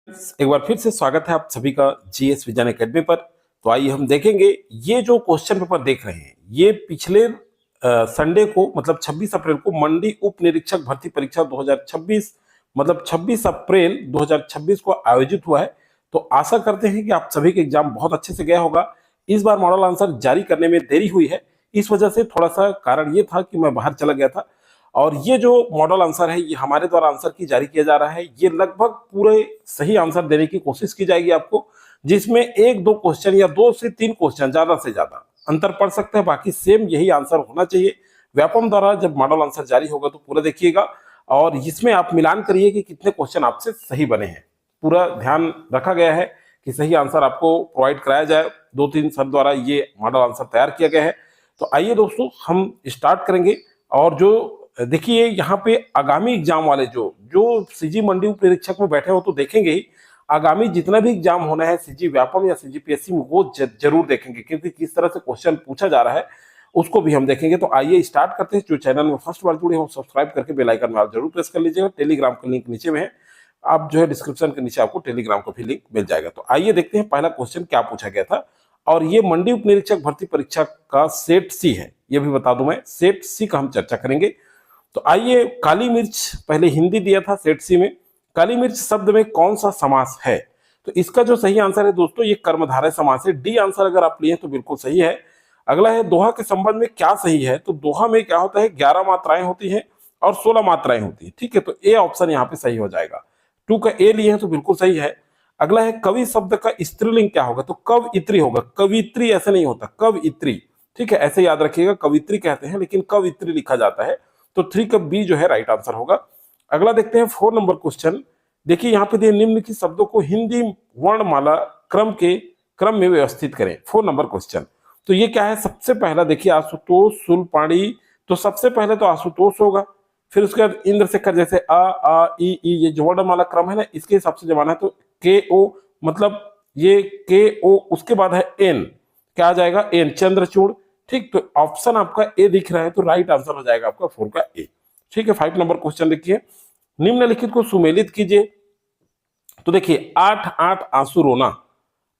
एक बार फिर से स्वागत है आप सभी का जीएस विज्ञान एकेडमी पर। तो आइए हम देखेंगे ये जो क्वेश्चन पेपर देख रहे हैं ये पिछले संडे को मतलब 26 अप्रैल को मंडी उप निरीक्षक भर्ती परीक्षा 2026 मतलब 26 अप्रैल 2026 को आयोजित हुआ है। तो आशा करते हैं कि आप सभी का एग्जाम बहुत अच्छे से गया होगा। इस बार मॉडल आंसर जारी करने में देरी हुई है, इस वजह से थोड़ा सा कारण ये था कि मैं बाहर चला गया था। और ये जो मॉडल आंसर है ये हमारे द्वारा आंसर की जारी किया जा रहा है। ये लगभग पूरे सही आंसर देने की कोशिश की जाएगी आपको, जिसमें एक दो क्वेश्चन या 2 से 3 क्वेश्चन ज्यादा से ज्यादा अंतर पड़ सकता है, बाकी सेम यही आंसर होना चाहिए। व्यापम द्वारा जब मॉडल आंसर जारी होगा तो पूरा देखिएगा और इसमें आप मिलान करिए कि कितने क्वेश्चन आपसे सही बने हैं। पूरा ध्यान रखा गया है कि सही आंसर आपको प्रोवाइड कराया जाए। 2-3 सर द्वारा ये मॉडल आंसर तैयार किया गया है। तो आइए दोस्तों हम स्टार्ट करेंगे। और जो देखिए यहाँ पे आगामी एग्जाम वाले जो जो सीजी मंडी उप निरीक्षक में बैठे हो तो देखेंगे ही, आगामी जितना भी एग्जाम होना है सीजी व्यापम या सीजी पीएससी में वो जरूर देखेंगे, क्योंकि किस तरह से क्वेश्चन पूछा जा रहा है उसको भी हम देखेंगे। तो आइए स्टार्ट करते हैं। जो चैनल में फर्स्ट बार जुड़े हो सब्सक्राइब करके बेल आइकन में आप जरूर प्रेस कर लीजिएगा। टेलीग्राम का लिंक नीचे में है, आप जो है डिस्क्रिप्शन के नीचे आपको टेलीग्राम का भी लिंक मिल जाएगा। तो आइए देखते हैं पहला क्वेश्चन क्या पूछा गया था। और ये मंडी उप निरीक्षक भर्ती परीक्षा का सेट सी है, ये भी बता दूं मैं, सेट सी का हम चर्चा करेंगे। तो आइए, काली मिर्च पहले हिंदी दिया था सेट सी में, काली मिर्च शब्द में कौन सा समास है? तो इसका जो सही आंसर है दोस्तों ये कर्मधारय समास है। डी आंसर अगर आप लिए तो बिल्कुल सही है। अगला है दोहा के संबंध में क्या सही है? तो दोहा में क्या होता है, 11 मात्राएं होती हैं और 16 मात्राएं होती है। ठीक है, तो ए ऑप्शन यहाँ पे सही हो जाएगा। 2 का ए लिए हैं तो बिल्कुल सही है। अगला है कवि शब्द का स्त्रीलिंग क्या होगा? तो कवइत्री होगा, कवित्री ऐसे नहीं होता, कवइत्री। ठीक है, ऐसे याद रखिएगा, कवित्री कहते हैं लेकिन कवइत्री लिखा जाता है। तो 3 का बी जो है राइट आंसर होगा। अगला देखते हैं 4 नंबर क्वेश्चन। देखिए यहाँ पे दिए निम्नलिखित शब्दों को हिंदी वर्णमाला क्रम में व्यवस्थित करें। 4 नंबर क्वेश्चन। तो ये क्या है? सबसे पहला देखिए आशुतोष सुलपाणी, तो सबसे पहले तो आशुतोष होगा, फिर उसके बाद इंद्रशेखर, जैसे आ ई ये जो वर्णमाला क्रम है ना इसके हिसाब से जमाना है। तो के ओ मतलब ये के ओ, उसके बाद है एन, क्या आ जाएगा? एन, चंद्रचूड़। ठीक, तो ऑप्शन आपका ए दिख रहा है तो राइट आंसर हो जाएगा आपका 4 का ए। ठीक है, 5 नंबर क्वेश्चन देखिए, निम्नलिखित को सुमेलित कीजिए। तो देखिए 8-8 आंसू रोना,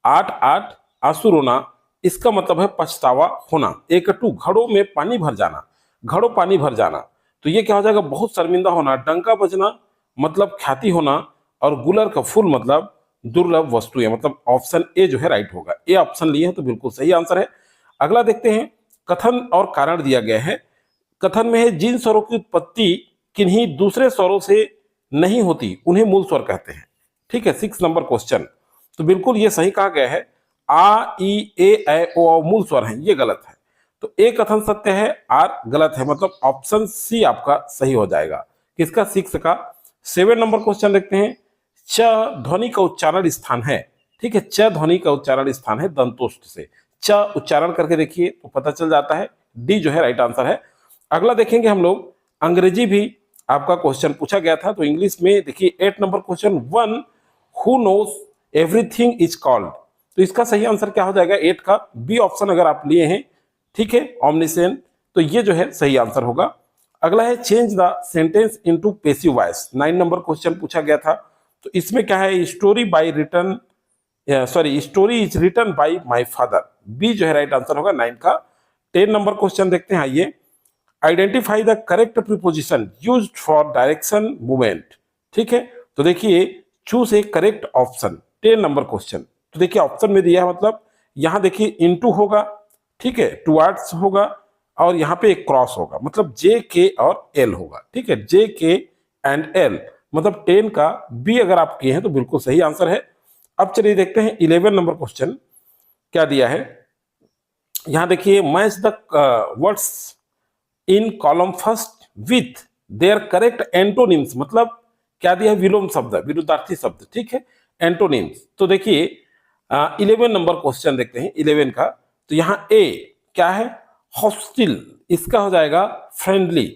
8-8 आंसू रोना, इसका मतलब है पछतावा होना। 1-2 घड़ों में पानी भर जाना, घड़ों पानी भर जाना, तो ये क्या हो जाएगा? बहुत शर्मिंदा होना। डंका बजना मतलब ख्याति होना, और गुलर का फूल मतलब दुर्लभ वस्तुएं, मतलब ऑप्शन ए जो है राइट होगा। ए ऑप्शन लिए हैं तो बिल्कुल सही आंसर है। अगला देखते हैं, कथन और कारण दिया गया है। कथन में है जिन स्वरों की उत्पत्ति किन्हीं दूसरे स्वरों से नहीं होती उन्हें मूल स्वर कहते हैं। ठीक है, 6 नंबर क्वेश्चन। तो बिल्कुल ये सही कहा गया है, आ ई ए ऐ ओ मूल स्वर हैं, ये गलत है। तो ए कथन सत्य है, आर गलत है, मतलब ऑप्शन सी आपका सही हो जाएगा। किसका? 6 का। 7 नंबर क्वेश्चन देखते हैं, च ध्वनि का उच्चारण स्थान है। ठीक है, च ध्वनि का उच्चारण स्थान है दंतोष्ठ से। च उच्चारण करके देखिए तो पता चल जाता है, डी जो है राइट आंसर है। अगला देखेंगे हम लोग, अंग्रेजी भी आपका क्वेश्चन पूछा गया था। तो इंग्लिश में देखिए 8 number question, one who knows everything is called. तो इसका सही आंसर क्या हो जाएगा? 8 का बी ऑप्शन अगर आप लिए हैं। ठीक है, ऑमनिसेंट, तो ये जो है सही आंसर होगा। अगला है change the sentence into passive voice. 9 number question पूछा गया था। तो इसमें क्या है? Story is written by my father, B जो है राइट आंसर होगा 9 का। 10 नंबर क्वेश्चन देखते हैं, आइए, identify the correct preposition used for direction movement. ठीक है, तो देखिए choose A correct option, 10 number question. तो देखिए ऑप्शन में दिया है, मतलब यहां देखिए इनटू होगा, ठीक है, टुवर्ड्स होगा, और यहाँ पे एक क्रॉस होगा, मतलब जे के और एल होगा। ठीक है, जे के एंड एल, मतलब 10 का बी अगर आप किए हैं तो बिल्कुल सही आंसर है। अब चलिए देखते हैं 11 नंबर क्वेश्चन क्या दिया है। यहां देखिए, match the words in column first with their correct antonyms, मतलब क्या दिया है? विलोम शब्द, विरुद्धार्थी शब्द। ठीक है, एंटोनिम्स। तो देखिए 11 नंबर क्वेश्चन देखते हैं 11 का। तो यहां ए क्या है? हॉस्टिल, इसका हो जाएगा फ्रेंडली।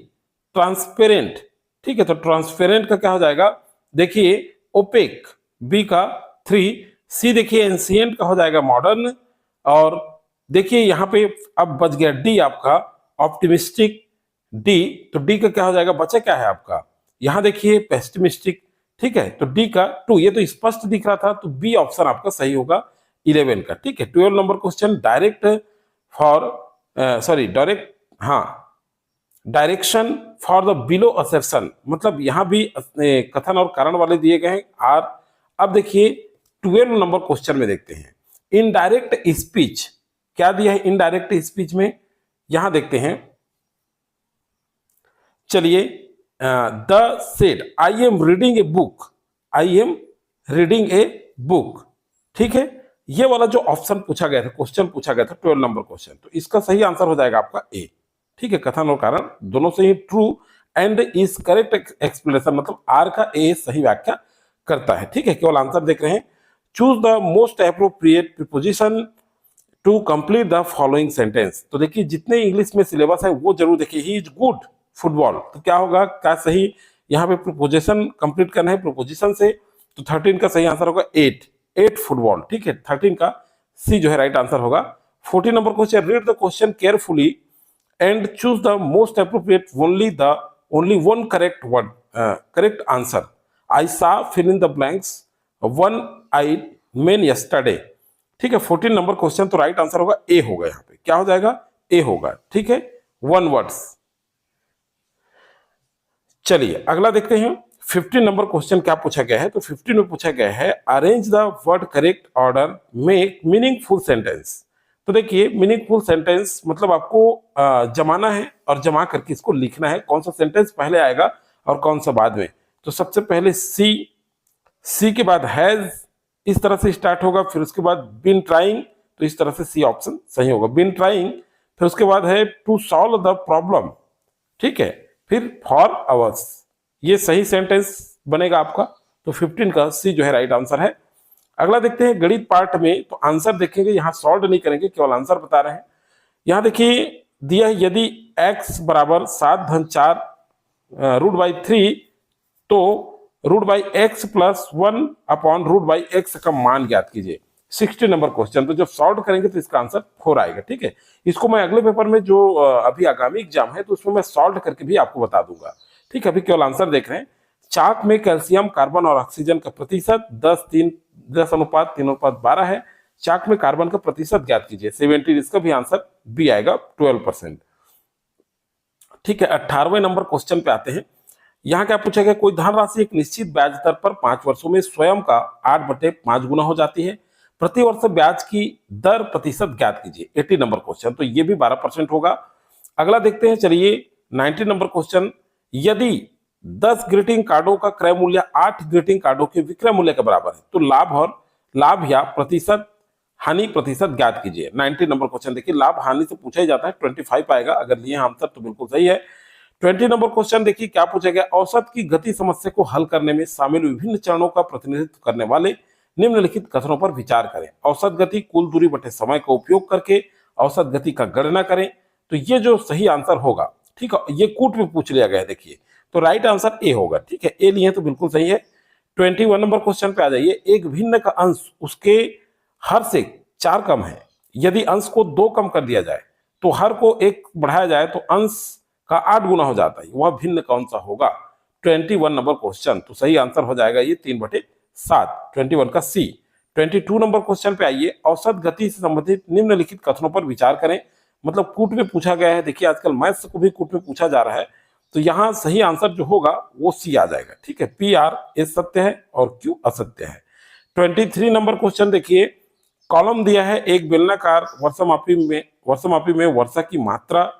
ट्रांसपेरेंट, ठीक है, तो ट्रांसपेरेंट का क्या हो जाएगा? देखिए ओपेक, बी का 3। सी देखिए एंशिएंट का हो जाएगा मॉडर्न। और देखिए यहाँ पे अब बच गया डी आपका ऑप्टिमिस्टिक, डी। तो डी का क्या हो जाएगा? बचा क्या है आपका? यहाँ देखिए पेस्टिमिस्टिक। ठीक है, तो डी का 2, ये तो स्पष्ट दिख रहा था, तो बी ऑप्शन आपका सही होगा 11 का। ठीक है, 12 number question, direct for direct, हाँ, direction for the below assertion, मतलब यहां भी कथन और कारण वाले दिए गए हैं आर। अब देखिए 12 नंबर क्वेश्चन में देखते हैं इनडायरेक्ट स्पीच, क्या दिया है इनडायरेक्ट स्पीच में, यहां देखते हैं, चलिए, the said I am reading a book, I am reading a book, ठीक है, ये वाला जो ऑप्शन पूछा गया था, क्वेश्चन पूछा गया था 12 नंबर क्वेश्चन, तो इसका सही आंसर हो जाएगा आपका ए। ठीक है, कथन और कारण दोनों से ही true and is correct explanation, मतलब आर का ए सही व्याख्या करता है। ठीक है, केवल आंसर देख रहे हैं। Choose the most appropriate preposition to complete the following sentence, तो देखिए जितने इंग्लिश में सिलेबस है वो जरूर देखिए। ही इज गुड फुटबॉल, तो क्या होगा, क्या सही यहाँ पे प्रोपोजिशन कंप्लीट करना है प्रोपोजिशन से, तो 13 का सही आंसर होगा 8 फुटबॉल। ठीक है, 13 का सी जो है राइट आंसर होगा। 14 number question, read the question carefully and choose the most appropriate only one correct answer. I saw fill in the blanks one I men yesterday. ठीक है, 14 नंबर क्वेश्चन, तो राइट आंसर होगा A होगा, यहाँ पे क्या हो जाएगा, ए होगा। ठीक है, 1 वर्ड्स। चलिए अगला देखते हैं 15 नंबर क्वेश्चन क्या पूछा गया है, तो 15 में पूछा गया है arrange the word correct order make meaningful sentence. तो देखिए मीनिंगफुल सेंटेंस मतलब आपको जमाना है और जमा करके इसको लिखना है, कौन सा सेंटेंस पहले आएगा और कौन सा बाद में। तो सबसे पहले सी के बाद हैज, इस तरह से स्टार्ट होगा, फिर उसके बाद बीन ट्राइंग, तो इस तरह से सी ऑप्शन सही होगा, बीन ट्राइंग। फिर उसके बाद है टू सॉल्व द प्रॉब्लम, ठीक है, फिर फॉर आवर्स, ये सही सेंटेंस बनेगा आपका, तो 15 का सी जो है राइट आंसर है। अगला देखते हैं गणित पार्ट में, तो आंसर देखेंगे, यहाँ सॉल्व नहीं करेंगे, केवल आंसर बता रहे हैं। यहाँ देखिए दिया है यदि x बराबर 7/4√/3 तो √/x प्लस 1/√/x का मान ज्ञात कीजिए। 60 नंबर क्वेश्चन, तो जब सॉल्व करेंगे तो इसका आंसर 4 आएगा। ठीक है, इसको मैं अगले पेपर में जो अभी आगामी एग्जाम है तो उसमें मैं सॉल्व करके भी आपको बता दूंगा। ठीक है, अभी केवल आंसर देख रहे हैं। चाक में कैल्शियम, कार्बन और ऑक्सीजन का प्रतिशत 10:3 है। चाक में कार्बन का प्रतिशत ज्ञात कीजिए 17, इसका भी आंसर बी आएगा 12%। ठीक है, 18वें नंबर क्वेश्चन पे आते हैं। यहाँ क्या पूछा गया, कोई धनराशि एक निश्चित ब्याज दर पर 5 वर्षों में स्वयं का 8/5 गुना हो जाती है, प्रति वर्ष ब्याज की दर प्रतिशत ज्ञात कीजिए। 80 नंबर क्वेश्चन, तो ये भी 12% होगा। अगला देखते हैं, चलिए 90 नंबर क्वेश्चन, यदि 10 ग्रीटिंग कार्डों का क्रय मूल्य 8 ग्रीटिंग कार्डों के विक्रय मूल्य के बराबर है तो लाभ या प्रतिशत हानि प्रतिशत ज्ञात कीजिए। 90 नंबर क्वेश्चन देखिए, लाभ हानि से पूछा ही जाता है, 25 आएगा अगर लिए आंसर तो बिल्कुल सही है। 20 नंबर क्वेश्चन देखिए क्या पूछा गया, औसत की गति समस्या को हल करने में शामिल विभिन्न चरणों का प्रतिनिधित्व करने वाले निम्नलिखित कथनों पर विचार करें। औसत गति कुल दूरी बटे समय का उपयोग करके औसत गति का गणना करें, तो ये जो सही आंसर होगा, ठीक है, ये कूट में पूछ लिया गया है देखिए, तो राइट आंसर ए होगा। ठीक है, ए लिए तो बिल्कुल सही है। 21 नंबर क्वेश्चन पे आ जाइए, एक भिन्न का अंश उसके हर से 4 कम है, यदि अंश को 2 कम कर दिया जाए तो हर को 1 बढ़ाया जाए तो अंश का 8 गुना हो जाता है, वह भिन्न कौन सा होगा। 21 नंबर क्वेश्चन, तो सही आंसर हो जाएगा ये 3/7, 21 का सी। 22 नंबर क्वेश्चन पे आइए, औसत गति से संबंधित निम्नलिखित कथनों पर विचार करें, मतलब कूट में पूछा गया है। देखिए आजकल मैथ्स को भी कूट में पूछा जा रहा है, तो यहाँ सही आंसर जो होगा वो सी आ जाएगा। ठीक है, PR सत्य है और Q असत्य है। 23 नंबर क्वेश्चन देखिए, कॉलम दिया है, एक बेलनाकार वर्षमापी में वर्षा की मात्रा,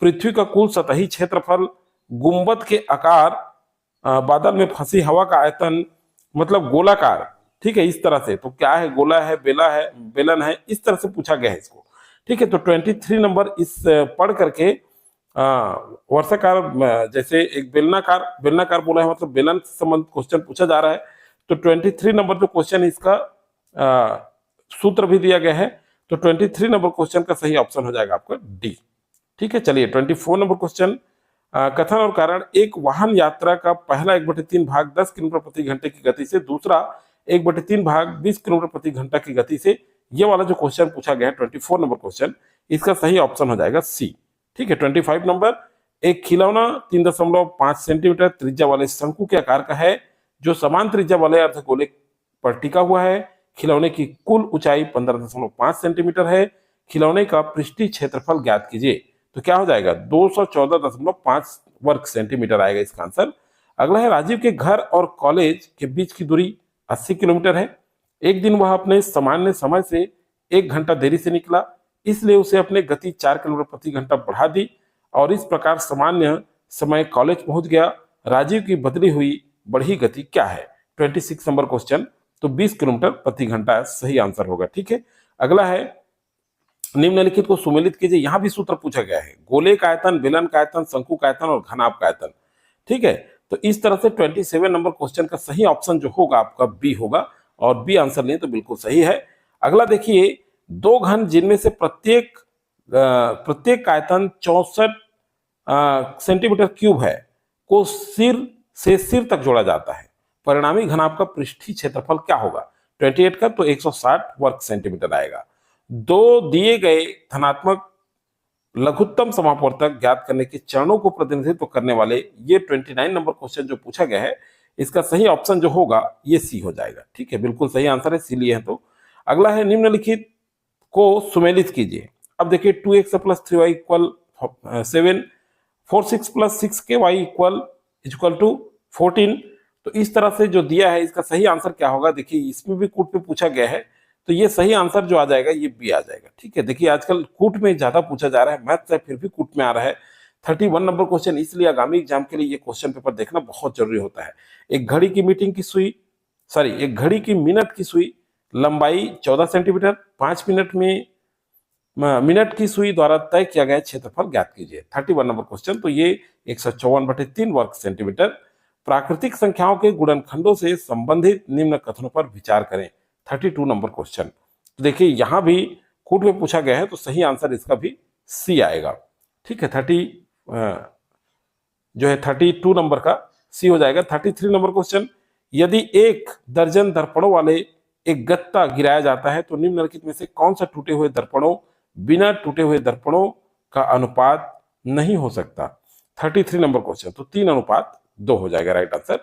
पृथ्वी का कुल सतही क्षेत्रफल, गुंबद के आकार, बादल में फंसी हवा का आयतन, मतलब गोलाकार। ठीक है, इस तरह से, तो क्या है, गोला है, बेलन है, इस तरह से पूछा गया है इसको। ठीक है, तो 23 नंबर इस पढ़ करके वर्षाकार, जैसे एक बेलनाकार बोला है, मतलब बेलन से संबंधित क्वेश्चन पूछा जा रहा है, तो 23 नंबर जो क्वेश्चन इसका सूत्र भी दिया गया है, तो 23 नंबर क्वेश्चन का सही ऑप्शन हो जाएगा आपका डी। ठीक है, चलिए 24 नंबर क्वेश्चन, कथन और कारण, एक वाहन यात्रा का पहला 1/3 भाग 10 किलोमीटर प्रति घंटे की गति से, दूसरा 1/3 भाग 20 किलोमीटर प्रति घंटा की गति से, ये वाला जो क्वेश्चन पूछा गया है 24 नंबर क्वेश्चन, इसका सही ऑप्शन हो जाएगा सी। ठीक है, 25 नंबर, एक खिलौना 3.5 सेंटीमीटर त्रिज्या वाले शंकु के आकार का है जो समान त्रिज्या वाले अर्धगोले पर टिका हुआ है। खिलौने की कुल ऊंचाई 15.5 सेंटीमीटर है। खिलौने का पृष्ठीय क्षेत्रफल ज्ञात कीजिए। तो क्या हो जाएगा, 214.5 वर्ग सेंटीमीटर आएगा इसका आंसर। अगला है, राजीव के घर और कॉलेज के बीच की दूरी 80 किलोमीटर है। एक दिन वह अपने सामान्य समय से 1 घंटा देरी से निकला, इसलिए उसे अपने गति 4 किलोमीटर प्रति घंटा बढ़ा दी और इस प्रकार सामान्य समय कॉलेज पहुंच गया। राजीव की बदली हुई बढ़ी गति क्या है? 26 नंबर क्वेश्चन। तो 20 किलोमीटर प्रति घंटा सही आंसर होगा। ठीक है, अगला है, निम्नलिखित को सुमेलित कीजिए। यहां भी सूत्र पूछा गया है, गोले का आयतन, बेलन का आयतन, शंकु का आयतन और घनाभ का आयतन। ठीक है, तो इस तरह से 27 नंबर क्वेश्चन का सही ऑप्शन जो होगा आपका बी होगा, और बी आंसर लें तो बिल्कुल सही है। अगला देखिए, दो घन जिनमें से प्रत्येक का आयतन 64 सेंटीमीटर क्यूब है को सिर से सिर तक जोड़ा जाता है। परिणामी घनाभ का पृष्ठीय क्षेत्रफल क्या होगा? 28 का, तो 160 वर्ग सेंटीमीटर आएगा। दो दिए गए धनात्मक लघुत्तम समापवर्तक ज्ञात करने के चरणों को प्रतिनिधित्व करने वाले ये 29 नंबर क्वेश्चन जो पूछा गया है, इसका सही ऑप्शन जो होगा ये सी हो जाएगा। ठीक है, बिल्कुल सही आंसर है, सी लिए है। तो अगला है, निम्नलिखित को सुमेलित कीजिए। अब देखिए, 2x + 3y = 7, 4x + 6ky = 14। तो इस तरह से जो दिया है, इसका सही आंसर क्या होगा? देखिए, इसमें भी कूट में पूछा गया है, तो ये सही आंसर जो आ जाएगा ये बी आ जाएगा। ठीक है, देखिए आजकल कूट में ज्यादा पूछा जा रहा है, मैथ से फिर भी कूट में आ रहा है। 31 नंबर क्वेश्चन, इसलिए आगामी एग्जाम के लिए ये क्वेश्चन पेपर देखना बहुत जरूरी होता है। एक घड़ी की मिनट की सुई लंबाई 14 सेंटीमीटर, 5 मिनट की सुई द्वारा तय किया गया क्षेत्रफल ज्ञात कीजिए। 31 नंबर क्वेश्चन, तो ये 154/3 वर्ग सेंटीमीटर। प्राकृतिक संख्याओं के गुणनखंडों से संबंधित निम्न कथनों पर विचार करें। 32 नंबर क्वेश्चन, तो देखिए यहां भी कूट में पूछा गया है, तो सही आंसर इसका भी सी आएगा। ठीक है, 32 नंबर का सी हो जाएगा। 33 नंबर क्वेश्चन, यदि 1 दर्जन दर्पणों वाले एक गत्ता गिराया जाता है तो निम्नलिखित में से कौन सा टूटे हुए दर्पणों बिना टूटे हुए दर्पणों का अनुपात नहीं हो सकता? 33 नंबर क्वेश्चन, तो 3:2 हो जाएगा राइट आंसर।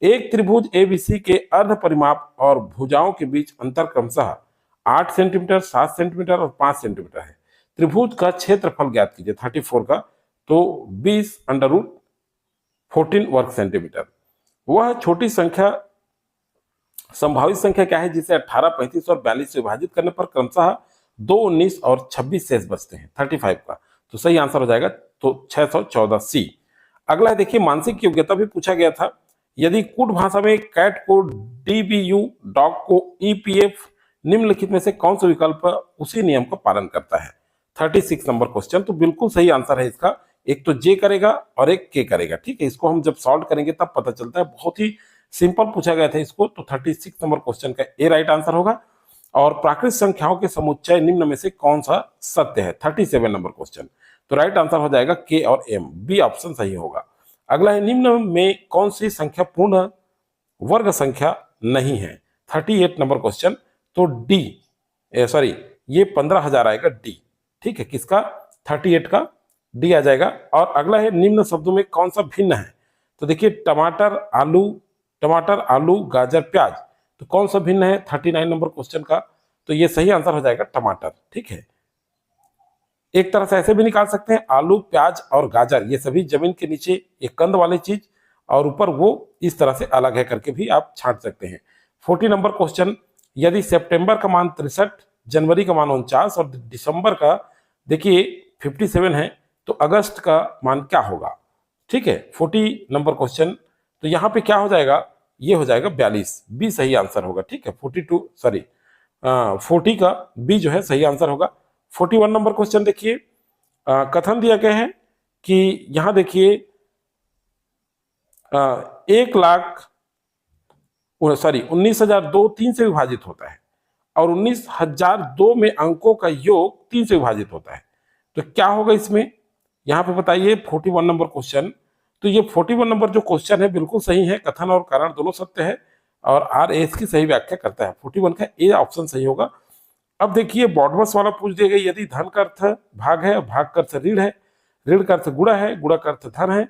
एक त्रिभुज एबीसी के अर्ध परिमाप और भुजाओं के बीच अंतर क्रमशः 8 सेंटीमीटर, 7 सेंटीमीटर और 5 सेंटीमीटर है। त्रिभुज का क्षेत्रफल ज्ञात कीजिए। 34 का, तो 20√14 वर्ग सेंटीमीटर। वह छोटी संख्या, संभावित संख्या क्या है जिसे 18, 35 और 42 से विभाजित करने पर क्रमशः 2, 19 और 26 शेष बचते हैं? 35 का, तो सही आंसर हो जाएगा तो 614 सी। अगला है, देखिए मानसिक योग्यता भी पूछा गया था। यदि कूट भाषा में कैट को डीबीयू, डॉग को ईपीएफ, निम्नलिखित में से कौन सा विकल्प उसी नियम का पालन करता है? 36 नंबर क्वेश्चन, तो बिल्कुल सही आंसर है इसका। एक तो जे करेगा और एक के करेगा। ठीक है, इसको हम जब सॉल्व करेंगे तब पता चलता है, बहुत ही सिंपल पूछा गया था इसको। तो 36 नंबर क्वेश्चन का ए राइट आंसर होगा। और प्राकृतिक संख्याओं के समुच्चय निम्न में से कौन सा सत्य है? 37 नंबर क्वेश्चन, तो राइट आंसर हो जाएगा के और एम, बी ऑप्शन सही होगा। अगला है, निम्न में कौन सी संख्या पूर्ण वर्ग संख्या नहीं है? 38 नंबर क्वेश्चन, तो डी, ये 15,000 आएगा डी। ठीक है, किसका? 38 का डी आ जाएगा। और अगला है, निम्न शब्दों में कौन सा भिन्न है? तो देखिए, टमाटर, आलू, गाजर, प्याज, तो कौन सा भिन्न है? 39 नंबर क्वेश्चन का, तो ये सही आंसर हो जाएगा टमाटर। ठीक है, एक तरह से ऐसे भी निकाल सकते हैं, आलू, प्याज और गाजर ये सभी जमीन के नीचे एक कंद वाली चीज, और ऊपर वो इस तरह से अलग है करके भी आप छांट सकते हैं। 40 नंबर क्वेश्चन, यदि सितंबर का मान 63, जनवरी का मान 49 और दिसंबर का देखिए 57 है, तो अगस्त का मान क्या होगा? ठीक है, 40 नंबर क्वेश्चन, तो यहाँ पे क्या हो जाएगा? ये हो जाएगा 42, बी सही आंसर होगा। ठीक है, 40 का बी जो है सही आंसर होगा। 41 नंबर क्वेश्चन देखिए, कथन दिया गया है कि यहां देखिए 19,002 3 से विभाजित होता है और 19,002 में अंकों का योग 3 से विभाजित होता है, तो क्या होगा इसमें? यहाँ पे बताइए। 41 नंबर क्वेश्चन, तो ये 41 नंबर जो क्वेश्चन है बिल्कुल सही है, कथन और कारण दोनों सत्य है और आर एस की सही व्याख्या करता है। 41 का ए ऑप्शन सही होगा। अब देखिए, बॉडमस वाला पूछ दिया गया, यदि धन का अर्थ भाग है, भाग का अर्थ ऋण है, ऋण का अर्थ गुणा है, गुणा का अर्थ धन है,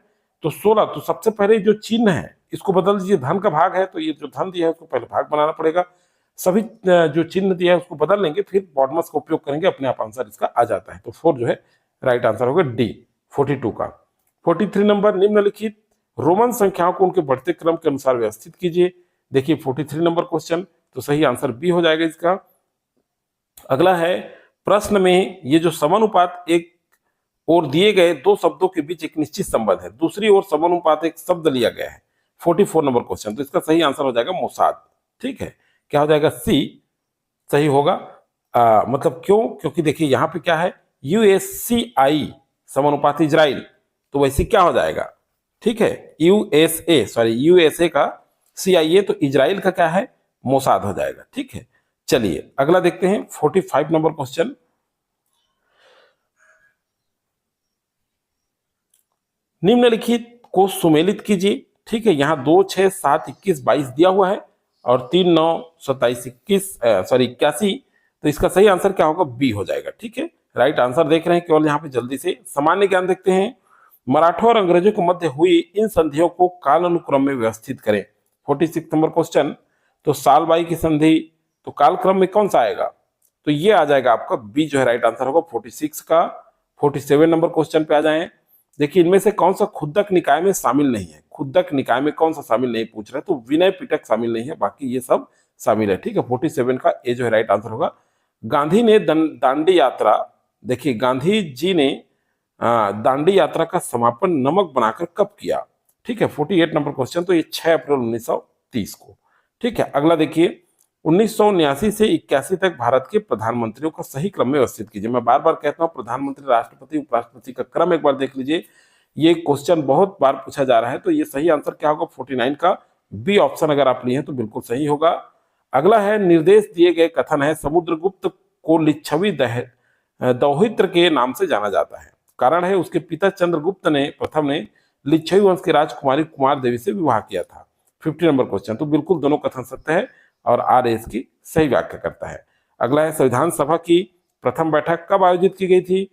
तो 16, तो सबसे पहले जो चिन्ह है इसको बदल दीजिए, धन का भाग है तो ये जो धन दिया है उसको पहले भाग बनाना पड़ेगा, सभी जो चिन्ह दिया है उसको बदल लेंगे, फिर बॉडमास का उपयोग करेंगे, अपने आप आंसर इसका आ जाता है। तो 4 जो है राइट आंसर होगा डी 42 का। 43 नंबर, निम्नलिखित रोमन संख्याओं को उनके बढ़ते क्रम के अनुसार व्यवस्थित कीजिए। देखिए 43 नंबर क्वेश्चन, तो सही आंसर बी हो जाएगा इसका। अगला है, प्रश्न में ये जो समानुपात एक और दिए गए दो शब्दों के बीच एक निश्चित संबंध है, दूसरी ओर समानुपात एक शब्द लिया गया है। 44 नंबर क्वेश्चन, तो इसका सही आंसर हो जाएगा मोसाद। ठीक है, क्या हो जाएगा, सी सही होगा। मतलब क्यों, क्योंकि देखिए यहाँ पे क्या है, यूएससीआई समानुपात इजराइल, तो वैसे क्या हो जाएगा, ठीक है, यूएसए का सीआईए, तो इजराइल का क्या है, मोसाद हो जाएगा। ठीक है, चलिए अगला देखते हैं 45 नंबर क्वेश्चन। निम्नलिखित को सुमेलित कीजिए। ठीक है, यहाँ 2, 6, 7, 21, 22 दिया हुआ है और 3, 9, 27, 81, तो इसका सही आंसर क्या होगा, बी हो जाएगा। ठीक है, राइट आंसर देख रहे हैं केवल यहाँ पे। जल्दी से सामान्य ज्ञान देखते हैं। मराठों और अंग्रेजों के मध्य हुई इन संधियों को कालानुक्रम में व्यवस्थित करें। 46 नंबर क्वेश्चन, तो सालबाई की संधि, तो कालक्रम में कौन सा आएगा, तो ये आ जाएगा आपका बी जो है राइट आंसर होगा 46 का। 47 नंबर क्वेश्चन पे आ जाएं। देखिए इनमें से कौन सा खुद्दक निकाय में शामिल नहीं है, खुद्दक निकाय में कौन सा शामिल नहीं पूछ रहे, तो विनय पिटक शामिल नहीं है, बाकी ये सब शामिल है। ठीक है, 47 का ए जो है राइट आंसर होगा। गांधी ने दांडी यात्रा, देखिए गांधी जी ने दांडी यात्रा का समापन नमक बनाकर कब किया। ठीक है, 48 नंबर क्वेश्चन, तो ये 6 अप्रैल 1930 को। ठीक है, अगला देखिए 1979 से 81 तक भारत के प्रधानमंत्रियों का सही क्रम में व्यवस्थित कीजिए। मैं बार बार कहता हूं, प्रधानमंत्री, राष्ट्रपति, उपराष्ट्रपति का क्रम एक बार देख लीजिए, ये क्वेश्चन बहुत बार पूछा जा रहा है। तो ये सही आंसर क्या होगा, 49 का बी ऑप्शन अगर आप लिए हैं तो बिल्कुल सही होगा। अगला है, निर्देश दिए गए कथन है समुद्रगुप्त को लिच्छवी दौहित्र के नाम से जाना जाता है। कारण है उसके पिता चंद्रगुप्त ने प्रथम ने लिच्छवी वंश की राजकुमारी कुमार देवी से विवाह किया था। 50 नंबर क्वेश्चन, तो बिल्कुल दोनों कथन सत्य है और आर इसकी सही व्याख्या करता है। अगला है, संविधान सभा की प्रथम बैठक कब आयोजित की गई थी।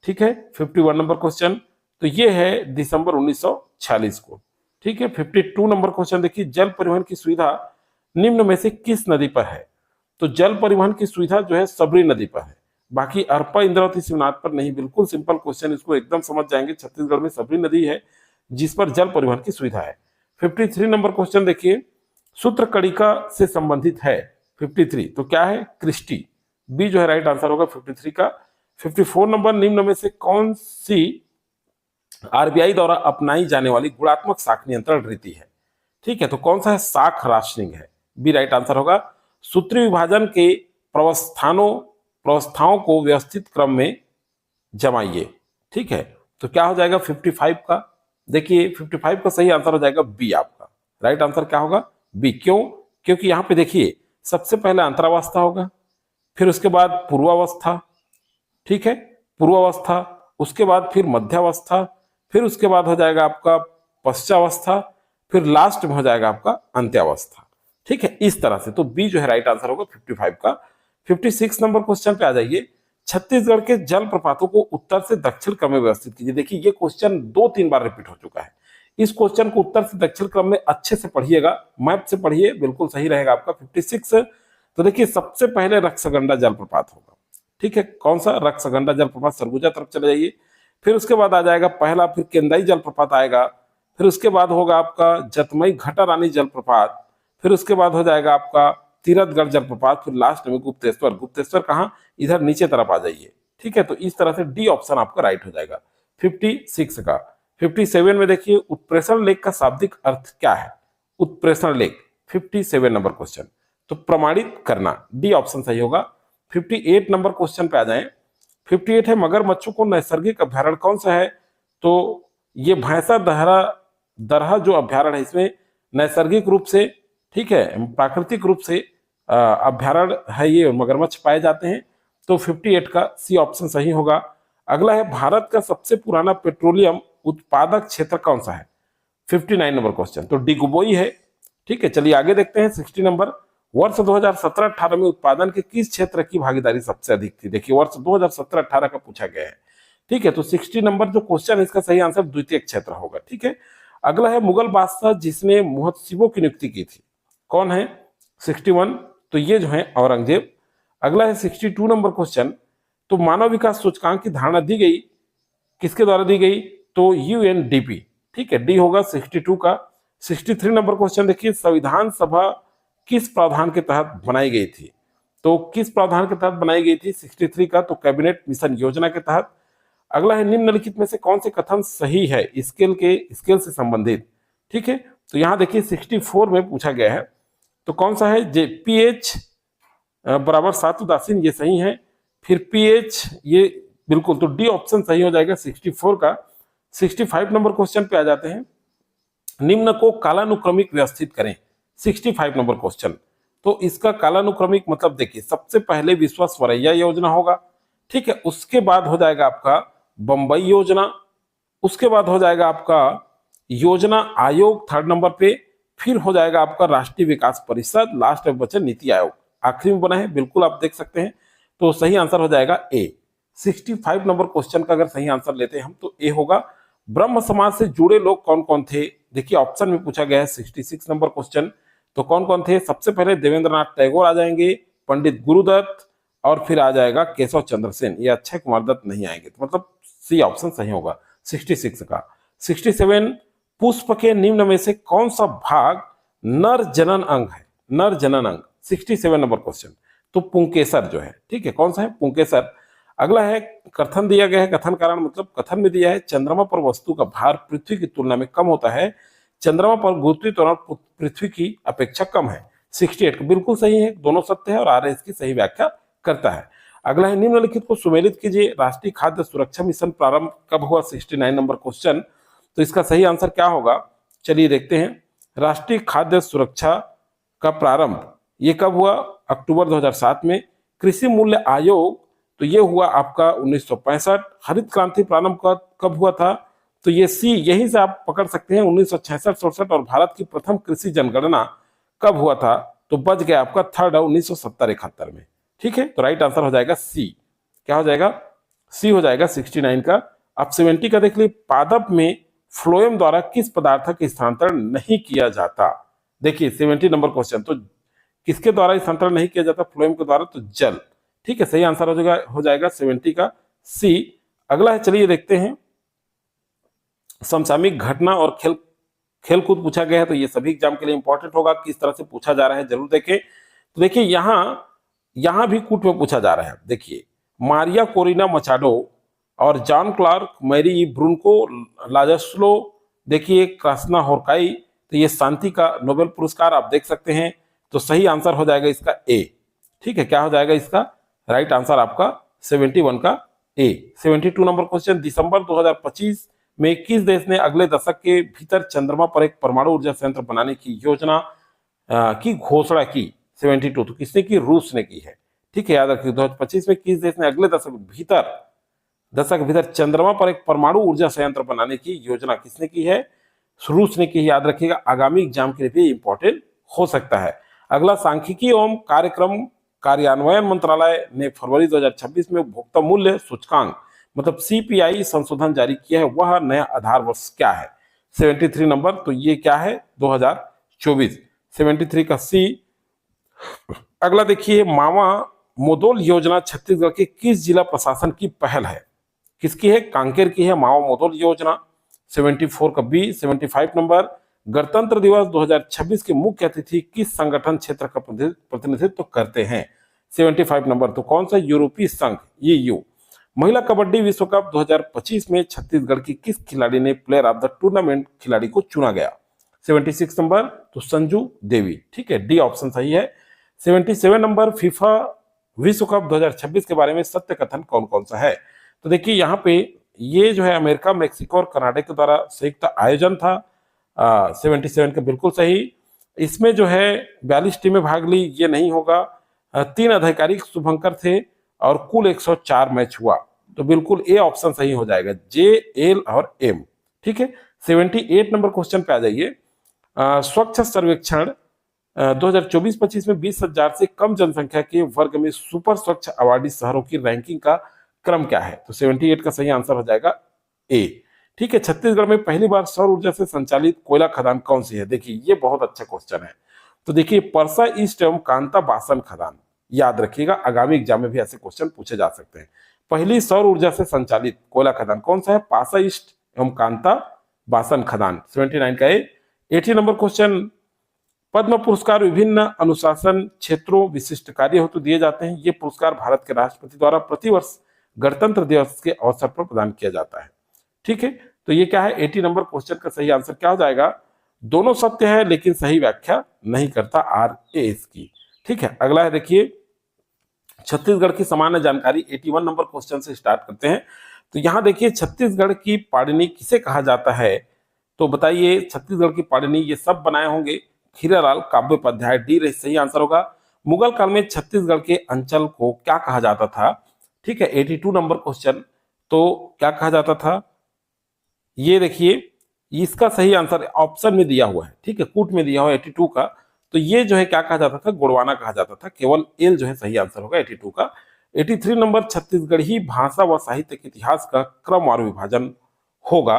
ठीक है, 51 नंबर क्वेश्चन, तो ये है दिसंबर 1946 को। ठीक है, 52 नंबर क्वेश्चन देखिए, जल परिवहन की सुविधा निम्न में से किस नदी पर है, तो जल परिवहन की सुविधा जो है सबरी नदी पर है, बाकी अरपा, इंद्रावती, शिवनाथ पर नहीं। बिल्कुल सिंपल क्वेश्चन, इसको एकदम समझ जाएंगे। छत्तीसगढ़ में सबरी नदी है जिस पर जल परिवहन की सुविधा है। 53 नंबर क्वेश्चन देखिए, सूत्र कड़िका से संबंधित है 53, तो क्या है, क्रिस्टी, बी जो है राइट आंसर होगा 53 का। 54 नंबर, निम्न में से कौन सी आरबीआई द्वारा अपनाई जाने वाली गुणात्मक साख नियंत्रण रीति है। ठीक है, तो कौन सा है, साख राशनिंग है, बी राइट आंसर होगा। सूत्री विभाजन के व्यवस्थाओं को व्यवस्थित क्रम में जमाइए। ठीक है, तो क्या हो जाएगा 55 का। देखिए 55 का सही आंसर हो जाएगा बी, आपका राइट आंसर क्या होगा, बी। क्यों, क्योंकि यहां पे देखिए सबसे पहले अंतरावस्था होगा, फिर उसके बाद पूर्वावस्था, ठीक है, पूर्वावस्था, उसके बाद फिर मध्यावस्था, फिर उसके बाद हो जाएगा आपका पश्चावस्था, फिर लास्ट में हो जाएगा आपका अंत्यावस्था। ठीक है, इस तरह से, तो बी जो है राइट आंसर होगा 55 का। 56 नंबर क्वेश्चन पे आ जाइए, छत्तीसगढ़ के जल प्रपातों को उत्तर से दक्षिण क्रम में व्यवस्थित कीजिए। देखिए ये क्वेश्चन 2-3 बार रिपीट हो चुका है। इस क्वेश्चन को उत्तर से दक्षिण क्रम में अच्छे से पढ़िएगा, मैप से पढ़िए, बिल्कुल सही रहेगा आपका 56। तो देखिए सबसे पहले रक्सगंडा जलप्रपात होगा। ठीक है, कौन सा, रक्सगंडा जलप्रपात, सरगुजा तरफ चले जाइए। फिर उसके बाद आ जाएगा पहला, फिर केंदाई जलप्रपात आएगा, फिर उसके बाद होगा आपका जतमई घटा रानी जलप्रपात, फिर उसके बाद हो जाएगा आपका तीरथगढ़ जलप्रपात, फिर लास्ट में गुप्तेश्वर। गुप्तेश्वर कहाँ, इधर नीचे तरफ आ जाइए। ठीक है, तो इस तरह से डी ऑप्शन आपका राइट हो जाएगा 56 का। 57 में देखिए, उत्प्रेषण लेख का शाब्दिक अर्थ क्या है, उत्प्रेषण लेख, 57 नंबर क्वेश्चन, तो प्रमाणित करना, डी ऑप्शन सही होगा। 58 नंबर क्वेश्चन पे आ जाएं। 58 है, मगरमच्छों को नैसर्गिक अभ्यारण्य कौन सा है, तो ये भैंसा दरहा जो अभ्यारण्य है, इसमें नैसर्गिक रूप से, ठीक है, प्राकृतिक रूप से अभ्यारण्य है, ये मगरमच्छ पाए जाते हैं, तो 58 का सी ऑप्शन सही होगा। अगला है, भारत का सबसे पुराना पेट्रोलियम उत्पादक क्षेत्र कौन सा है, 59 नंबर क्वेश्चन, तो डिगबोई है। ठीक है, चलिए आगे देखते हैं 60 नंबर, वर्ष 2017-18 में उत्पादन के किस क्षेत्र की भागीदारी सबसे अधिक थी। देखिए वर्ष 2017-18 का पूछा गया है। ठीक है, तो 60 नंबर जो क्वेश्चन है, इसका सही आंसर द्वितीय क्षेत्र होगा। ठीक है, अगला है मुगल बादशाह जिसने मुहत्सिबों की नियुक्ति की थी, कौन है? 61, तो ये जो है औरंगजेब। अगला है 62 नंबर क्वेश्चन, तो मानव विकास सूचकांक की धारणा दी गई, किसके द्वारा दी गई? तो यूएनडीपी, ठीक है, डी होगा 62 का। 63 नंबर क्वेश्चन देखिए, संविधान सभा किस प्रावधान के तहत बनाई गई थी? तो किस प्रावधान के तहत बनाई गई थी 63 का? तो कैबिनेट मिशन योजना के तहत। अगला है निम्नलिखित में से कौन से कथन सही है स्केल से संबंधित, ठीक है, तो यहां देखिए 64 में पूछा गया है, तो कौन सा है? जे पीएच बराबर 7 उदासीन, ये सही है। फिर पीएच ये बिल्कुल, तो डी ऑप्शन सही हो जाएगा 64 का। 65 नंबर क्वेश्चन पे आ जाते हैं, निम्न को कालानुक्रमिक व्यवस्थित करें। 65 नंबर क्वेश्चन, तो इसका कालानुक्रमिक मतलब देखिए, सबसे पहले विश्व स्वरैया योजना होगा, ठीक है, उसके बाद हो जाएगा आपका बंबई योजना, उसके बाद हो जाएगा आपका योजना आयोग 3rd नंबर पे, फिर हो जाएगा आपका राष्ट्रीय विकास परिषद, लास्ट में बचा नीति आयोग, आखिरी में बना है, बिल्कुल आप देख सकते हैं। तो सही आंसर हो जाएगा ए। 65 नंबर क्वेश्चन का अगर सही आंसर लेते हैं हम, तो ए होगा। ब्रह्म समाज से जुड़े लोग कौन कौन थे? देखिए ऑप्शन में पूछा गया है 66 नंबर क्वेश्चन, तो कौन कौन थे? सबसे पहले देवेंद्रनाथ टैगोर आ जाएंगे, पंडित गुरुदत्त, और फिर आ जाएगा केशव चंद्र सेन, ये अक्षय कुमार दत्त नहीं आएंगे, तो मतलब सी ऑप्शन सही होगा 66 का। 67, पुष्प के निम्न में से कौन सा भाग नर जनन अंग है? नर जनन अंग 67 नंबर क्वेश्चन, तो पुंकेसर जो है, ठीक है, कौन सा है? पुंकेसर। अगला है कथन दिया गया है, कथन कारण मतलब कथन में दिया है चंद्रमा पर वस्तु का भार पृथ्वी की तुलना में कम होता है, चंद्रमा पर गुरुत्वीय त्वरण पृथ्वी की अपेक्षा कम है। 68 बिल्कुल सही है, दोनों सत्य है और आर इसकी सही व्याख्या करता है। अगला है निम्नलिखित को सुमेलित कीजिए, राष्ट्रीय खाद्य सुरक्षा मिशन प्रारंभ कब हुआ? 69 नंबर क्वेश्चन, तो इसका सही आंसर क्या होगा? चलिए देखते हैं। राष्ट्रीय खाद्य सुरक्षा का प्रारंभ ये कब हुआ? अक्टूबर 2007 में। कृषि मूल्य आयोग, तो ये हुआ आपका 1965। हरित क्रांति प्रारंभ कब हुआ था? तो ये सी, यहीं से आप पकड़ सकते हैं 1966-67। और भारत की प्रथम कृषि जनगणना कब हुआ था? तो बच गया आपका 3rd 1970-71 में, ठीक है, तो राइट आंसर हो जाएगा सी। क्या हो जाएगा? सी हो जाएगा 69 का। अब 70 का देख लीजिए, पादप में फ्लोएम द्वारा किस पदार्थ का स्थानांतरण नहीं किया जाता? देखिए 70 नंबर क्वेश्चन, तो किसके द्वारा स्थानांतरण नहीं किया जाता फ्लोएम के द्वारा? तो जल, ठीक है, सही आंसर हो जाएगा 70 का सी। अगला है, चलिए देखते हैं, समसामयिक घटना और खेल कूद पूछा गया है, तो ये सभी एग्जाम के लिए इंपॉर्टेंट होगा, किस तरह से पूछा जा रहा है जरूर देखें। तो देखिए यहां भी कूट में पूछा जा रहा है। देखिए मारिया कोरिना मचाडो और जॉन क्लार्क, मैरी ब्रूनको लाजस्लो, देखिए क्रास्ना होरकाई, तो ये शांति का नोबेल पुरस्कार आप देख सकते हैं। तो सही आंसर हो जाएगा इसका ए, ठीक है, क्या हो जाएगा इसका राइट आंसर आपका 71 का ए। 72 नंबर क्वेश्चन, दिसंबर 2025 में किस देश ने अगले दशक के भीतर चंद्रमा पर एक परमाणु ऊर्जा संयंत्र बनाने की योजना की घोषणा की? 72, तो किसने की? रूस ने की है, ठीक है, याद रखिए। 2025 में किस देश ने अगले दशक भीतर चंद्रमा पर एक परमाणु ऊर्जा संयंत्र बनाने की योजना किसने की है? रूस ने की, याद रखिएगा, आगामी एग्जाम के लिए भी इंपॉर्टेंट हो सकता है। अगला, सांख्यिकी एवं कार्यक्रम कार्यान्वयन मंत्रालय ने फरवरी 2026 में उपभोक्ता मूल्य सूचकांक मतलब सीपीआई संशोधन जारी किया है, वह नया आधार वर्ष क्या है? 73 नंबर, तो ये क्या है? 2024, 73 का सी। अगला देखिए, मावा मोदोल योजना छत्तीसगढ़ के किस जिला प्रशासन की पहल है? किसकी है? कांकेर की है मावा मोदोल योजना। 74 का बी। 75 नंबर, गणतंत्र दिवस 2026 के मुख्य अतिथि किस संगठन क्षेत्र का प्रतिनिधित्व करते हैं? 75 नंबर, तो कौन सा? यूरोपीय संघ, ईयू। महिला कबड्डी विश्व कप 2025 में छत्तीसगढ़ की किस खिलाड़ी ने प्लेयर ऑफ द टूर्नामेंट खिलाड़ी को चुना गया? 76 नंबर, तो संजू देवी, ठीक है, डी ऑप्शन सही है। 77 नंबर, फीफा विश्व कप 2026 के बारे में सत्य कथन कौन कौन सा है? तो देखिए यहाँ पे ये जो है अमेरिका, मेक्सिको और कनाडा के द्वारा संयुक्त आयोजन था। 77 का बिल्कुल सही। इसमें जो है 42 टीमें भाग ली, ये नहीं होगा। 3 आधिकारिक शुभंकर थे और कुल 104 मैच हुआ, तो बिल्कुल ए ऑप्शन सही हो जाएगा, जे, एल और एम, ठीक है। 78 नंबर क्वेश्चन पे आ जाइए। स्वच्छ सर्वेक्षण 2024-25 में 20,000 से कम जनसंख्या के वर्ग में सुपर स्वच्छ अवार्डी शहरों की रैंकिंग का क्रम क्या है? तो 78 का सही आंसर हो जाएगा ए, ठीक है, छत्तीसगढ़ में पहली बार सौर ऊर्जा से संचालित कोयला खदान कौन सी है? देखिए ये बहुत अच्छा क्वेश्चन है। तो देखिए परसा ईस्ट एवं कांता बासन खदान, याद रखिएगा, आगामी एग्जाम में भी ऐसे क्वेश्चन पूछे जा सकते हैं। पहली सौर ऊर्जा से संचालित कोयला खदान कौन सा है? पासा ईस्ट एवं कांता बासन खदान, 79 का ए। 80 नंबर क्वेश्चन, पद्म पुरस्कार विभिन्न अनुशासन क्षेत्रों विशिष्ट कार्य हेतु दिए जाते हैं। ये पुरस्कार भारत के राष्ट्रपति द्वारा प्रतिवर्ष गणतंत्र दिवस के अवसर पर प्रदान किया जाता है। ठीक है, तो ये क्या है? 80 नंबर क्वेश्चन का सही आंसर क्या हो जाएगा? दोनों सत्य है लेकिन सही व्याख्या नहीं करता RAS की। ठीक है, अगला है देखिए छत्तीसगढ़ की सामान्य जानकारी, 81 नंबर क्वेश्चन से स्टार्ट करते हैं। तो यहाँ देखिए छत्तीसगढ़ की पाणिनि किसे कहा जाता है? तो बताइए छत्तीसगढ़ की पाणिनि ये सब बनाए होंगे खीरालाल काव्योपाध्याय, डी सही आंसर होगा। मुगल काल में छत्तीसगढ़ के अंचल को क्या कहा जाता था? ठीक है, 82 नंबर क्वेश्चन, तो क्या कहा जाता था? ये देखिए इसका सही आंसर ऑप्शन में दिया हुआ है। ठीक है, कूट में दिया हुआ है 82 का। तो ये जो है क्या कहा जाता था? गोड़वाना कहा जाता था। केवल एल जो है सही आंसर होगा 82 का। 83 नंबर, छत्तीसगढ़ी भाषा व साहित्य के इतिहास का क्रमवार विभाजन होगा।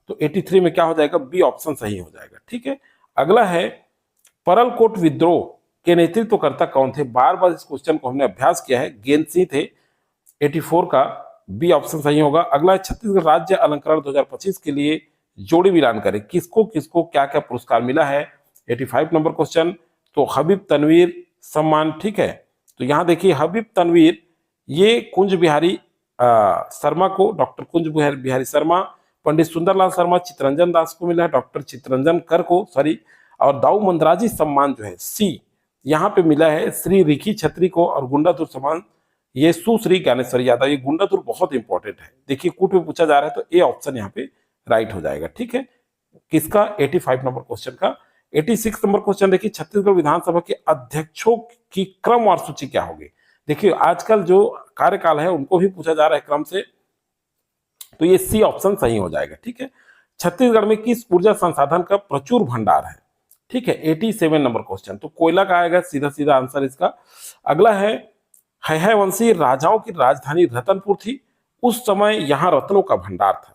तो 83 में क्या हो जाएगा? बी ऑप्शन सही हो जाएगा। ठीक है, अगला है परलकोट विद्रोह के नेतृत्वकर्ता कौन थे? बार बार इस क्वेश्चन को हमने अभ्यास किया है, गेंद सिंह थे। 84 का बी ऑप्शन सही होगा। अगला है छत्तीसगढ़ राज्य अलंकरण 2025 के लिए जोड़ी मिलान करें, किसको किसको क्या क्या पुरस्कार मिला है? 85 नंबर क्वेश्चन, तो हबीब तनवीर सम्मान। ठीक है, तो यहाँ देखिए हबीब तनवीर ये कुंज बिहारी शर्मा को, डॉक्टर कुंज बिहारी शर्मा, पंडित सुंदरलाल शर्मा, चितरंजन दास को मिला है, डॉक्टर चितरंजन कर को सॉरी, और दाऊ मंदराजी सम्मान जो है सी यहाँ पे मिला है श्री रिखी छत्री को, और गुंडातुर सम्मान ये सुश्री ज्ञानेश्वर यादव। ये गुंडातुर बहुत इंपॉर्टेंट है, देखिए कूट में पूछा जा रहा है तो ए ऑप्शन यहाँ पे राइट हो जाएगा। ठीक है, किसका? 85 नंबर क्वेश्चन का। 86 नंबर क्वेश्चन देखिए छत्तीसगढ़ विधानसभा के अध्यक्षों की क्रमवार सूची क्या होगी? देखिए आजकल जो कार्यकाल है उनको भी पूछा जा रहा है क्रम से, तो ये सी ऑप्शन सही हो जाएगा। ठीक है, छत्तीसगढ़ में किस ऊर्जा संसाधन का प्रचुर भंडार है? ठीक है, 87 नंबर क्वेश्चन, तो कोयला का आएगा सीधा सीधा आंसर इसका। अगला है वंशी राजाओं की राजधानी रतनपुर थी, उस समय यहां रत्नों का भंडार था।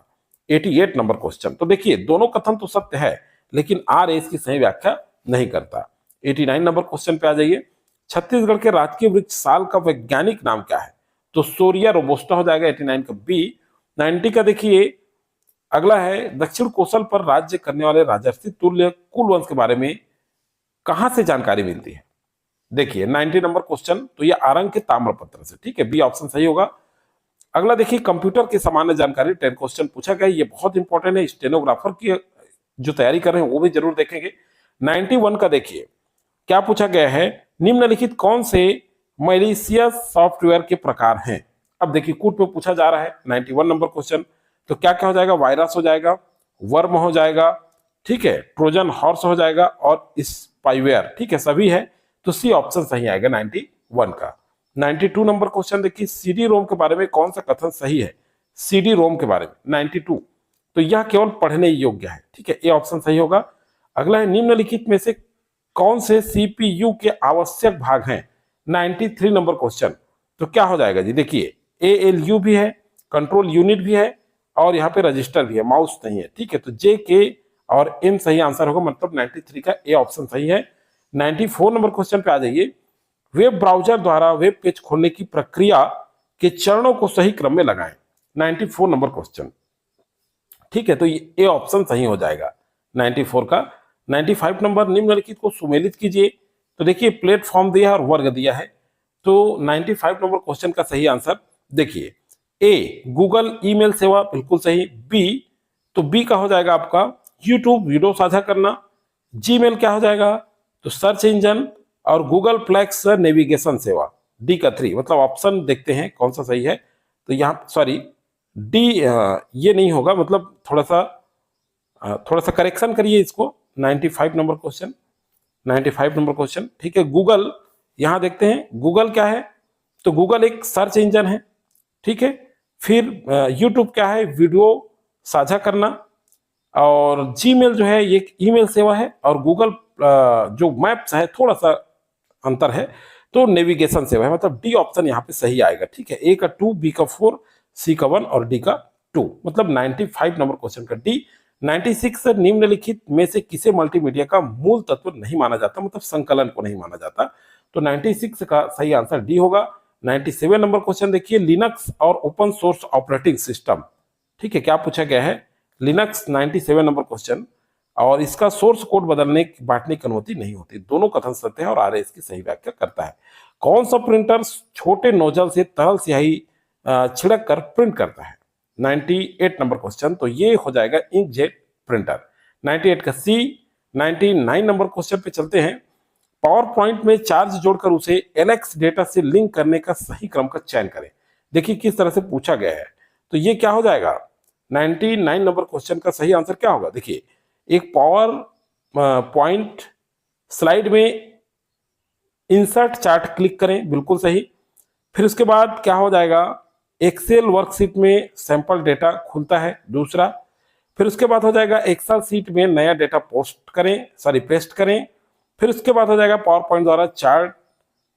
88 नंबर क्वेश्चन, तो देखिए दोनों कथन तो सत्य है लेकिन RAS की सही व्याख्या नहीं करता। 89 नंबर क्वेश्चन पे आ जाइए, छत्तीसगढ़ के राजकीय वृक्ष साल का वैज्ञानिक नाम क्या है? तो सोरिया रोबोस्टा हो जाएगा 89 का बी। 90 का देखिए अगला है दक्षिण कोसल पर राज्य करने वाले राजर्षि तुल्य कुलवंश के बारे में कहां से जानकारी मिलती है? देखिए 90 नंबर क्वेश्चन, तो ये आरंग के ताम्रपत्र से। ठीक है, बी ऑप्शन सही होगा। अगला देखिए कंप्यूटर की सामान्य जानकारी 10 क्वेश्चन पूछा गया, ये बहुत इंपॉर्टेंट है, स्टेनोग्राफर की जो तैयारी कर रहे हैं वो भी जरूर देखेंगे। 91 का देखिए क्या पूछा गया है? निम्नलिखित कौन से मलेशियस सॉफ्टवेयर के प्रकार हैं? अब देखिए कूट पे पूछा जा रहा है 91 नंबर क्वेश्चन, तो क्या क्या हो जाएगा? वायरस हो जाएगा, वर्म हो जाएगा, ठीक है, ट्रोजन हॉर्स हो जाएगा और स्पाईवेयर। ठीक है, सभी है, तो सी ऑप्शन सही आएगा 91 का। 92 नंबर क्वेश्चन देखिए CD रोम के बारे में कौन सा कथन सही है? CD रोम के बारे में 92, तो यह केवल पढ़ने योग्य है। ठीक है, ए ऑप्शन सही होगा। अगला है निम्नलिखित में से कौन से CPU के आवश्यक भाग हैं? 93 नंबर क्वेश्चन, तो क्या हो जाएगा जी? देखिए ALU भी है, कंट्रोल यूनिट भी है और यहाँ पे रजिस्टर भी है, माउस नहीं है। ठीक है, तो JK और M सही आंसर होगा, मतलब 93 का ए ऑप्शन सही है। 94 नंबर क्वेश्चन पे आ जाइए, वेब ब्राउजर द्वारा वेब पेज खोलने की प्रक्रिया के चरणों को सही क्रम में लगाएं। 94 नंबर क्वेश्चन। ठीक है, तो ये ए ऑप्शन सही हो जाएगा 94 का। 95 नंबर, निम्नलिखित को सुमेलित कीजिए। तो देखिए प्लेटफॉर्म दिया है और वर्ग दिया है, तो 95 नंबर क्वेश्चन का सही आंसर देखिए ए गूगल ईमेल सेवा, बिल्कुल सही। बी, तो बी का हो जाएगा आपका यूट्यूब वीडियो साझा करना। जीमेल क्या हो जाएगा? तो सर्च इंजन। और गूगल प्लेक्स नेविगेशन सेवा, डी का 3, मतलब ऑप्शन देखते हैं कौन सा सही है। तो यहाँ सॉरी डी ये नहीं होगा, मतलब थोड़ा सा करेक्शन करिए इसको। 95 नंबर क्वेश्चन, 95 नंबर क्वेश्चन। ठीक है, गूगल यहाँ देखते हैं, गूगल क्या है? तो गूगल एक सर्च इंजन है। ठीक है, फिर यूट्यूब क्या है? वीडियो साझा करना। और जीमेल जो है ये ईमेल सेवा है, और गूगल जो मैप्स है थोड़ा सा अंतर है, तो नेविगेशन सेवा है, मतलब डी ऑप्शन यहाँ पे सही आएगा। ठीक है, ए का 2, बी का 4, सी का 1 और डी का 2, मतलब 95 नंबर क्वेश्चन का डी। 96 निम्नलिखित में से किसे मल्टीमीडिया का मूल तत्व नहीं माना जाता, मतलब संकलन को नहीं माना जाता, तो 96 का सही आंसर डी होगा। 97 नंबर क्वेश्चन देखिए, लिनक्स और ओपन सोर्स ऑपरेटिंग सिस्टम, ठीक है, क्या पूछा गया है, लिनक्स 97 नंबर क्वेश्चन, और इसका सोर्स कोड बदलने बांटने की अनुमति नहीं होती, दोनों कथन सत्य है और आर इसकी सही व्याख्या करता है। कौन सा प्रिंटर छोटे नोजल से तरल स्याही छिड़क कर प्रिंट करता है, 98 नंबर क्वेश्चन, तो ये हो जाएगा इंकजेट प्रिंटर, 98 का सी। 99 नंबर क्वेश्चन पे चलते हैं, पावर पॉइंट में चार्ज जोड़कर उसे एलेक्स डेटा से लिंक करने का सही क्रम का चयन करें। देखिए किस तरह से पूछा गया है, तो ये क्या हो जाएगा, 99 नंबर क्वेश्चन का सही आंसर क्या होगा, देखिए एक पावर पॉइंट स्लाइड में इंसर्ट चार्ट क्लिक करें, बिल्कुल सही। फिर उसके बाद क्या हो जाएगा, एक्सेल वर्कशीट में सैंपल डेटा खुलता है, दूसरा। फिर उसके बाद हो जाएगा एक्सेल सीट में नया डेटा पेस्ट करें। फिर उसके बाद हो जाएगा पावर पॉइंट द्वारा चार्ट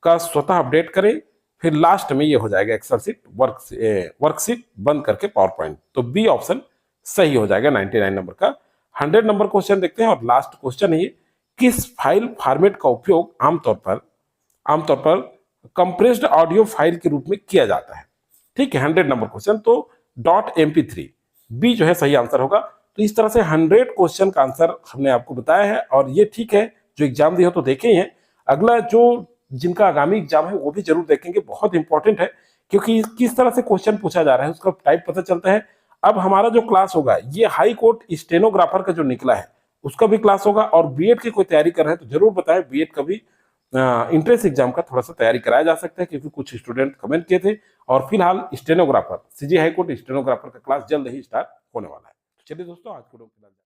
का स्वतः अपडेट करें। फिर लास्ट में ये हो जाएगा एक्सेल सीट वर्कशीट बंद करके पावर पॉइंट, तो बी ऑप्शन सही हो जाएगा 99 नंबर का। 100 नंबर क्वेश्चन देखते हैं और लास्ट क्वेश्चन है ये, किस फाइल फॉर्मेट का उपयोग आमतौर पर कंप्रेस्ड ऑडियो फाइल के रूप में किया जाता है, ठीक है, 100 नंबर क्वेश्चन, तो .mp3 बी जो है सही आंसर होगा। तो इस तरह से 100 क्वेश्चन का आंसर हमने आपको बताया है, और ये ठीक है जो एग्जाम दिए हो तो देखे ही हैं, अगला जो जिनका आगामी एग्जाम है वो भी जरूर देखेंगे, बहुत इंपॉर्टेंट है, क्योंकि किस तरह से क्वेश्चन पूछा जा रहा है उसका टाइप पता चलता है। अब हमारा जो क्लास होगा ये हाई कोर्ट स्टेनोग्राफर का जो निकला है उसका भी क्लास होगा, और बीएड की कोई तैयारी कर रहे हैं तो जरूर बताएं, बीएड का भी इंट्रेंस एग्जाम का थोड़ा सा तैयारी कराया जा सकता है, क्योंकि कुछ स्टूडेंट कमेंट किए थे। और फिलहाल stenographer, CG high court stenographer का क्लास जल्द ही स्टार्ट होने वाला है। तो चलिए दोस्तों, आज को